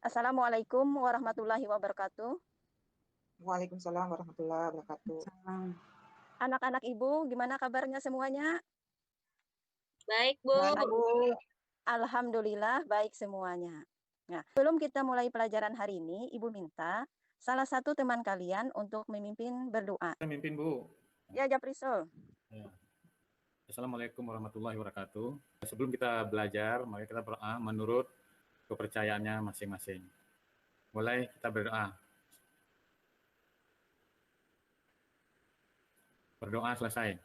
Assalamualaikum warahmatullahi wabarakatuh. Waalaikumsalam warahmatullahi wabarakatuh. Anak-anak Ibu, gimana kabarnya semuanya? Baik, Bu. Baik, Bu. Alhamdulillah baik semuanya. Nah, sebelum kita mulai pelajaran hari ini, Ibu minta salah satu teman kalian untuk memimpin berdoa. Mimpin, Bu. Ya, Japrisol. Ya. Assalamualaikum warahmatullahi wabarakatuh. Sebelum kita belajar, mari kita berdoa menurut kepercayaannya masing-masing. Mulai kita berdoa. Berdoa selesai.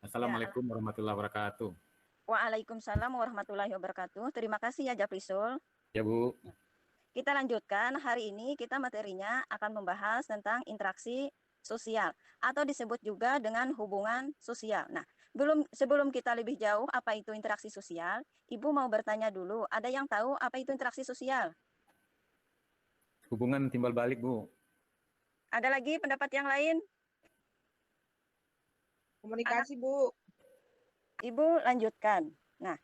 Assalamualaikum warahmatullahi wabarakatuh. Waalaikumsalam warahmatullahi wabarakatuh. Terima kasih ya Japrisol. Ya, Bu. Kita lanjutkan. Hari ini kita materinya akan membahas tentang interaksi sosial atau disebut juga dengan hubungan sosial. Nah, sebelum kita lebih jauh apa itu interaksi sosial, Ibu mau bertanya dulu, ada yang tahu apa itu interaksi sosial? Hubungan timbal balik, Bu. Ada lagi pendapat yang lain? Komunikasi, Bu. Ibu lanjutkan. Nah,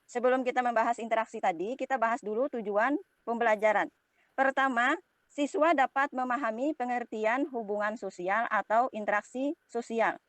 sebelum kita membahas interaksi tadi, kita bahas dulu tujuan pembelajaran. Pertama, siswa dapat memahami pengertian hubungan sosial atau interaksi sosial.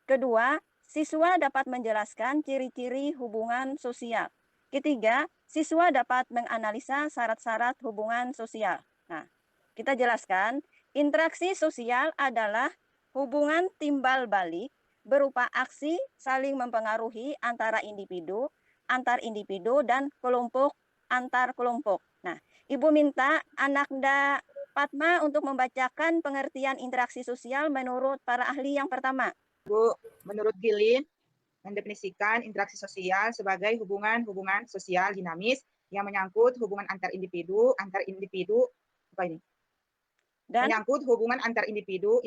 Kedua, siswa dapat menjelaskan ciri-ciri hubungan sosial. Ketiga, siswa dapat menganalisa syarat-syarat hubungan sosial. Nah, kita jelaskan, interaksi sosial adalah hubungan timbal balik berupa aksi saling mempengaruhi antara individu, antar individu, dan kelompok antar kelompok. Nah, Ibu minta Anakda Fatma untuk membacakan pengertian interaksi sosial menurut para ahli yang pertama. Bu, menurut Gilin, mendefinisikan interaksi sosial sebagai hubungan-hubungan sosial dinamis yang menyangkut hubungan antar individu, Dan menyangkut hubungan antar individu,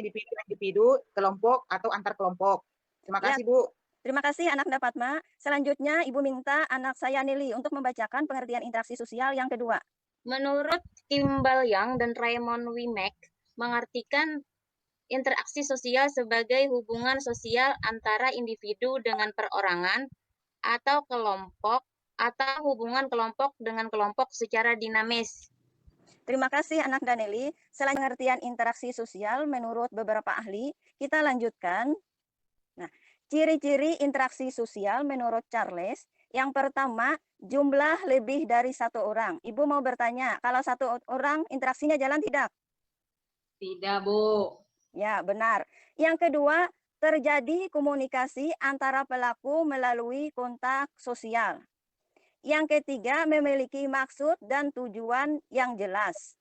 kelompok atau antar kelompok. Terima kasih, Bu. Terima kasih Anakda Fatma. Selanjutnya Ibu minta anak saya Nili untuk membacakan pengertian interaksi sosial yang kedua. Menurut Kimball Young dan Raymond Wimek, mengartikan interaksi sosial sebagai hubungan sosial antara individu dengan perorangan atau kelompok atau hubungan kelompok dengan kelompok secara dinamis. Terima kasih anak Daneli. Selain pengertian interaksi sosial menurut beberapa ahli, kita lanjutkan. Nah, ciri-ciri interaksi sosial menurut Charles, yang pertama, jumlah lebih dari satu orang. Ibu mau bertanya, kalau satu orang interaksinya jalan tidak? Tidak, Bu. Ya, benar. Yang kedua, terjadi komunikasi antara pelaku melalui kontak sosial. Yang ketiga, memiliki maksud dan tujuan yang jelas.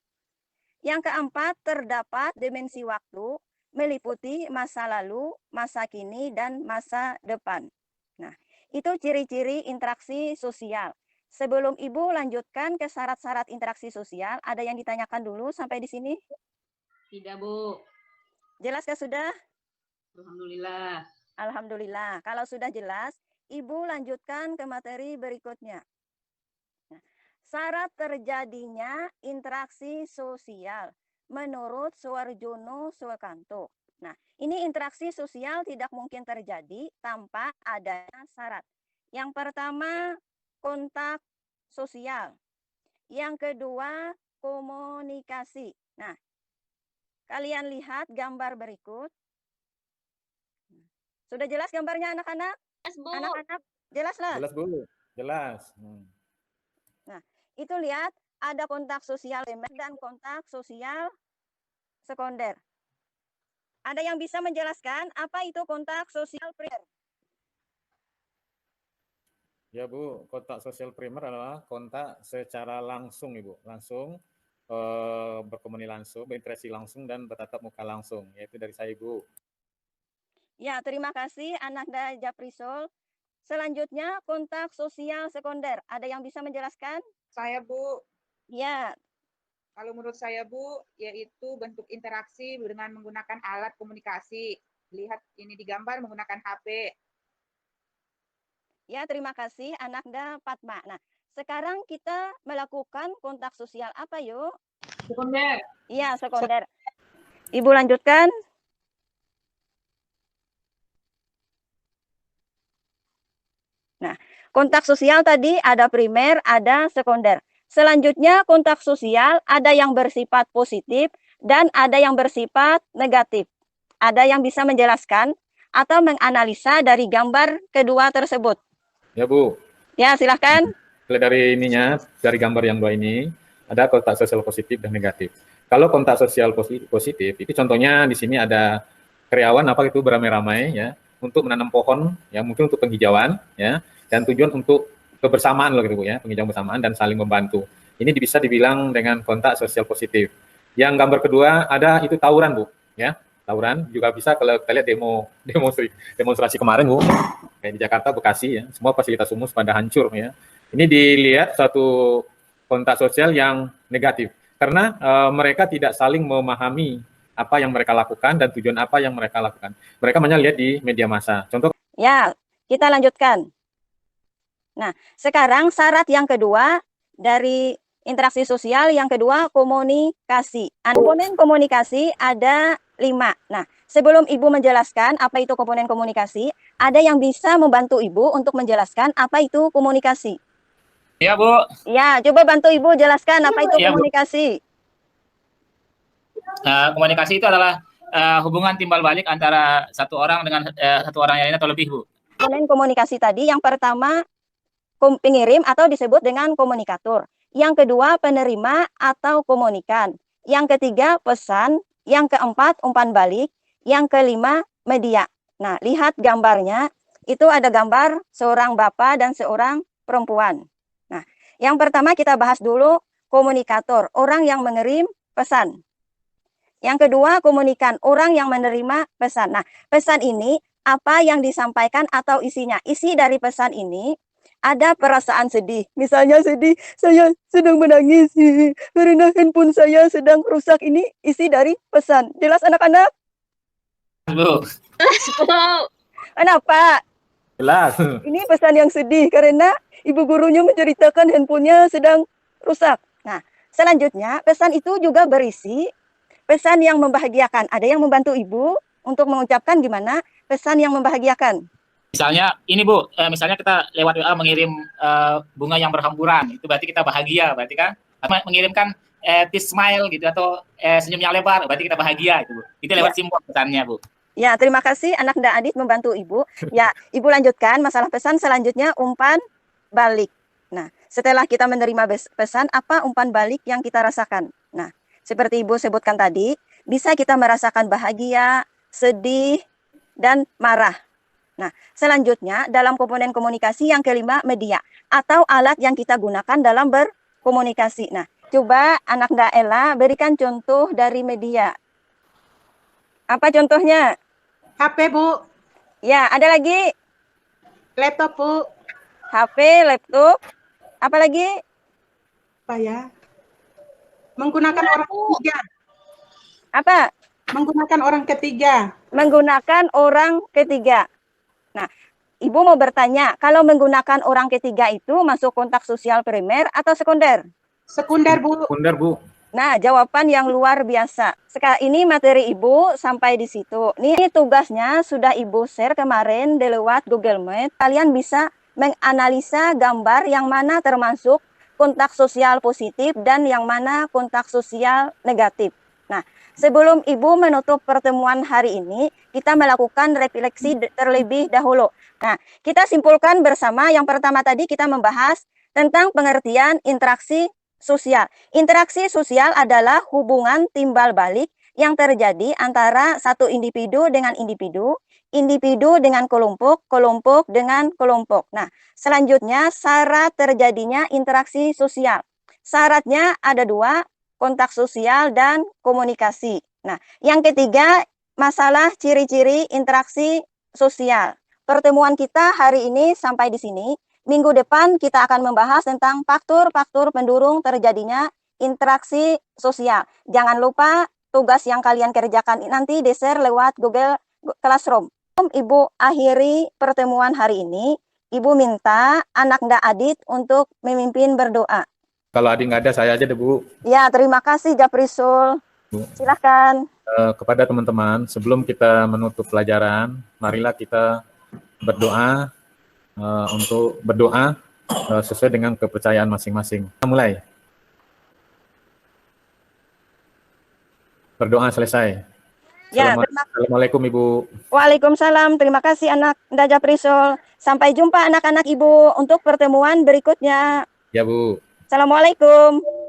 Yang keempat, terdapat dimensi waktu, meliputi masa lalu, masa kini, dan masa depan. Nah, itu ciri-ciri interaksi sosial. Sebelum Ibu lanjutkan ke syarat-syarat interaksi sosial, ada yang ditanyakan dulu sampai di sini? Tidak, Bu. Jelaskah sudah? Alhamdulillah. Alhamdulillah. Kalau sudah jelas, Ibu lanjutkan ke materi berikutnya. Nah, syarat terjadinya interaksi sosial menurut Suarjono Suekanto. Nah, ini interaksi sosial tidak mungkin terjadi tanpa adanya syarat. Yang pertama, kontak sosial. Yang kedua, komunikasi. Nah, kalian lihat gambar berikut. Sudah jelas gambarnya anak-anak? Jelas, Bu. Anak-anak, jelaslah. Jelas, Bu. Jelas. Nah, itu lihat ada kontak sosial primer dan kontak sosial sekunder. Ada yang bisa menjelaskan apa itu kontak sosial primer? Ya, Bu. Kontak sosial primer adalah kontak secara langsung, Ibu. Langsung berkomunikasi langsung, berinteraksi langsung, dan bertatap muka langsung. Yaitu dari saya, Ibu. Ya, terima kasih Anakda Japrisol. Selanjutnya kontak sosial sekunder. Ada yang bisa menjelaskan? Saya, Bu. Ya. Kalau menurut saya, Bu, yaitu bentuk interaksi dengan menggunakan alat komunikasi. Lihat ini di gambar menggunakan HP. Ya, terima kasih Anakda Fatma. Nah, sekarang kita melakukan kontak sosial apa yuk? Sekunder. Iya, sekunder. Ibu lanjutkan. Nah, kontak sosial tadi ada primer, ada sekunder. Selanjutnya kontak sosial ada yang bersifat positif dan ada yang bersifat negatif. Ada yang bisa menjelaskan atau menganalisa dari gambar kedua tersebut? Ya Bu, Ya, silahkan. dari ininya, dari gambar yang dua ini, ada kontak sosial positif dan negatif. Kalau kontak sosial positif, itu contohnya di sini ada karyawan apa itu beramai-ramai ya untuk menanam pohon ya mungkin untuk penghijauan ya dan tujuan untuk kebersamaan loh gitu Bu ya, penghijauan bersamaan dan saling membantu. Ini bisa dibilang dengan kontak sosial positif. Yang gambar kedua ada itu tawuran Bu ya. Tawuran juga bisa kalau kita lihat demonstrasi kemarin Bu kayak di Jakarta, Bekasi ya, semua fasilitas umum pada hancur ya. Ini dilihat satu kontak sosial yang negatif karena mereka tidak saling memahami apa yang mereka lakukan dan tujuan apa yang mereka lakukan. Mereka hanya lihat di media massa. Contoh. Ya, kita lanjutkan. Nah, sekarang syarat yang kedua dari interaksi sosial, yang kedua komunikasi. Komponen komunikasi ada 5. Nah, sebelum Ibu menjelaskan apa itu komponen komunikasi, ada yang bisa membantu Ibu untuk menjelaskan apa itu komunikasi. Ya, Bu. Ya, coba bantu Ibu jelaskan apa itu Ya, komunikasi. Komunikasi itu adalah hubungan timbal balik antara satu orang dengan satu orang yang lain atau lebih, Bu. Komponen komunikasi tadi yang pertama pengirim atau disebut dengan komunikator. Yang kedua penerima atau komunikan. Yang ketiga pesan. Yang keempat umpan balik. Yang kelima media. Nah, lihat gambarnya. Itu ada gambar seorang bapak dan seorang perempuan. Nah, yang pertama kita bahas dulu komunikator, orang yang mengirim pesan. Yang kedua komunikan, orang yang menerima pesan. Nah, pesan ini apa yang disampaikan atau isinya. Isi dari pesan ini ada perasaan sedih. Misalnya sedih, saya sedang menangis karena handphone saya sedang rusak. Ini isi dari pesan. Jelas anak-anak? Bu. Kenapa? Jelas. Ini pesan yang sedih karena ibu gurunya menceritakan handphonenya sedang rusak. Nah, selanjutnya pesan itu juga berisi pesan yang membahagiakan. Ada yang membantu ibu untuk mengucapkan gimana pesan yang membahagiakan? Misalnya ini Bu, misalnya kita lewat WA mengirim bunga yang berhamburan, itu berarti kita bahagia, berarti kan? Atau mengirimkan tease smile gitu atau senyum yang lebar, berarti kita bahagia itu Bu. Itu lewat simbol pesannya Bu. Ya, terima kasih anak Nda Adit membantu Ibu. Ya, Ibu lanjutkan masalah pesan selanjutnya umpan balik. Nah, setelah kita menerima pesan, apa umpan balik yang kita rasakan? Nah, seperti Ibu sebutkan tadi, bisa kita merasakan bahagia, sedih, dan marah. Nah, selanjutnya dalam komponen komunikasi yang kelima media atau alat yang kita gunakan dalam berkomunikasi. Nah, coba anak Nda Ella berikan contoh dari media. Apa contohnya? HP, Bu. Ya, ada lagi? Laptop, Bu. HP, laptop. Apa lagi? Apa ya? Menggunakan orang ketiga. Apa? Menggunakan orang ketiga. Menggunakan orang ketiga. Nah, Ibu mau bertanya, kalau menggunakan orang ketiga itu masuk kontak sosial primer atau sekunder? Sekunder, Bu. Sekunder, Bu. Nah, jawaban yang luar biasa. Sekarang ini materi Ibu sampai di situ. Ini tugasnya sudah Ibu share kemarin di lewat Google Meet. Kalian bisa menganalisa gambar yang mana termasuk kontak sosial positif dan yang mana kontak sosial negatif. Nah, sebelum Ibu menutup pertemuan hari ini, kita melakukan refleksi terlebih dahulu. Nah, kita simpulkan bersama. Yang pertama tadi kita membahas tentang pengertian interaksi sosial. Interaksi sosial adalah hubungan timbal balik yang terjadi antara satu individu dengan individu, individu dengan kelompok, kelompok dengan kelompok. Nah, selanjutnya syarat terjadinya interaksi sosial. Syaratnya ada 2, kontak sosial dan komunikasi. Nah, yang ketiga masalah ciri-ciri interaksi sosial. Pertemuan kita hari ini sampai di sini. Minggu depan kita akan membahas tentang faktor-faktor pendukung terjadinya interaksi sosial. Jangan lupa tugas yang kalian kerjakan nanti di-share lewat Google Classroom. Ibu akhiri pertemuan hari ini. Ibu minta anak Nda Adit untuk memimpin berdoa. Kalau Adi nggak ada, saya aja deh Bu. Ya, terima kasih Japrisul. Silakan. Kepada teman-teman, sebelum kita menutup pelajaran, marilah kita berdoa untuk berdoa sesuai dengan kepercayaan masing-masing. Kita mulai. Berdoa selesai. Ya, Assalamualaikum Ibu. Waalaikumsalam. Terima kasih anak Daja Prisol. Sampai jumpa anak-anak Ibu untuk pertemuan berikutnya. Ya Bu. Assalamualaikum.